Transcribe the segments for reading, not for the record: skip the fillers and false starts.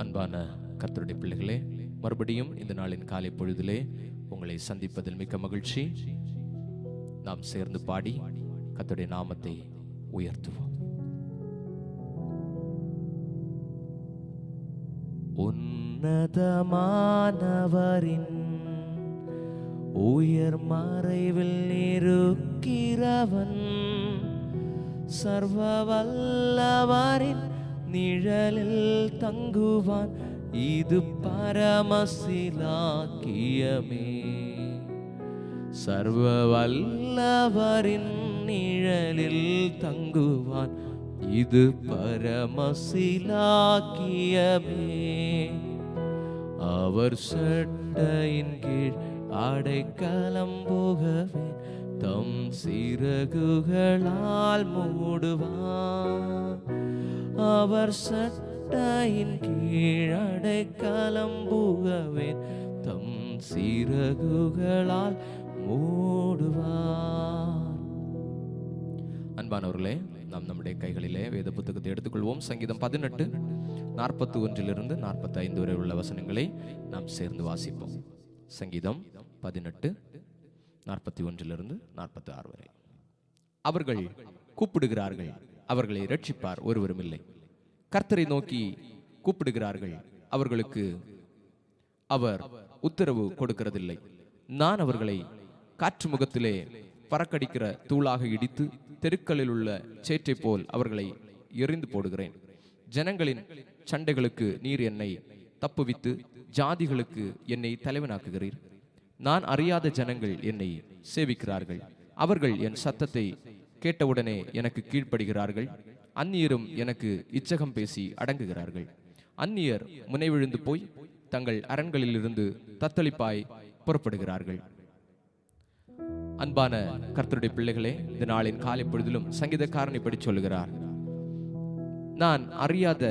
அன்பான கர்த்தருடைய பிள்ளைகளே, மறுபடியும் இந்த நாளின் காலை பொழுதிலே உங்களை சந்திப்பதில் மிக்க மகிழ்ச்சி. நாம் சேர்ந்து பாடி கர்த்தருடைய நாமத்தை உயர்த்துவோம். உன்னதமானவரின் உயர் மறைவில் இருக்கிறவன், சர்வ வல்லவரின் நிழலில் தங்குவான். இது பரமசிலாக்கியமே. சர்வ வல்லவரின் நிழலில் தங்குவான். இது பரமசிலாக்கியமே. அவர் சட்டையின் கீழ் அடைக்கலம் புகவே, தம் சிறகுகளால் மூடுவார். அவர் சட்டையின் கீழ் அடைக்கலம் புகவேன், தம் சிறகுகளால் மூடுவார். அன்பானவர்களே, நாம் நம்முடைய கைகளிலே வேத புத்தகத்தை எடுத்துக்கொள்வோம். சங்கீதம் 18:41 45 வரை உள்ள வசனங்களை நாம் சேர்ந்து வாசிப்போம். சங்கீதம் 18:41 46 வரை. அவர்கள் கூப்பிடுகிறார்கள், அவர்களை இரட்சிப்பார் ஒருவரும் இல்லை. கர்த்தரை நோக்கி கூப்பிடுகிறார்கள், அவர்களுக்கு அவர் உத்தரவு கொடுக்கிறதில்லை. நான் அவர்களை காற்று முகத்திலே பறக்கடிக்கிற தூளாக இடித்து, தெருக்களில் உள்ள சேற்றை போல் அவர்களை எறிந்து போடுகிறேன். ஜனங்களின் சண்டைகளுக்கு நீர் என்னை தப்புவித்து, ஜாதிகளுக்கு என்னை தலைவனாக்குகிறீர். நான் அறியாத ஜனங்கள் என்னை சேவிக்கிறார்கள். அவர்கள் என் சத்தத்தை கேட்டவுடனே எனக்கு கீழ்ப்படுகிறார்கள். அந்நியரும் எனக்கு இச்சகம் பேசி அடங்குகிறார்கள். அந்நியர் முனைவிழுந்து போய் தங்கள் அரண்களிலிருந்து தத்தளிப்பாய் புறப்படுகிறார்கள். அன்பான கர்த்தருடைய பிள்ளைகளே, இந்த நாளின் காலை பொழுதிலும் சங்கீதக்காரன் இப்படி சொல்லுகிறார், நான் அறியாத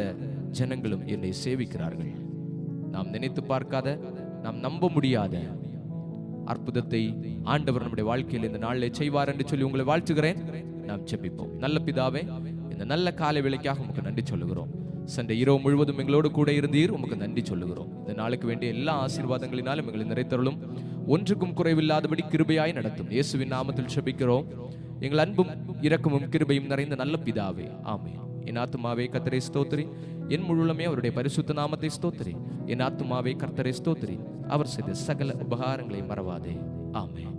ஜனங்களும் என்னை சேவிக்கிறார்கள். நாம் நினைத்து பார்க்காத, நாம் நம்ப முடியாத அற்புதத்தை ஆண்டவர் நம்முடைய வாழ்க்கையில் இந்த நாளிலே செய்வார் என்று சொல்லி உங்களை வாழ்த்துகிறேன். நாம் ஜெபிப்போம். நல்ல பிதாவே, இந்த நல்ல காலை வேளைக்காக உமக்கு நன்றி சொல்லுகிறோம். சென்ற இரவு முழுவதும் எங்களோடு கூட இருந்தீர், உமக்கு நன்றி சொல்லுகிறோம். இந்த நாளுக்கு வேண்டிய எல்லா ஆசீர்வாதங்களினாலும் எங்களை நிறைத்தருளும். ஒன்றுக்கும் குறைவில்லாதபடி கிருபையாய் நடத்தும். இயேசுவின் நாமத்தில் ஜெபிக்கிறோம் எங்கள் அன்பும் இரக்கமும் கிருபையும் நிறைந்த நல்ல பிதாவே, ஆமென். என் ஆத்துமாவே கர்த்தரை ஸ்தோத்திரி, என் முழுமே அவருடைய பரிசுத்த நாமத்தை ஸ்தோத்திரி. என் ஆத்துமாவே கர்த்தரை ஸ்தோத்திரி, அவர் செய்த சகல உபகாரங்களை மறவாதே. ஆமென்.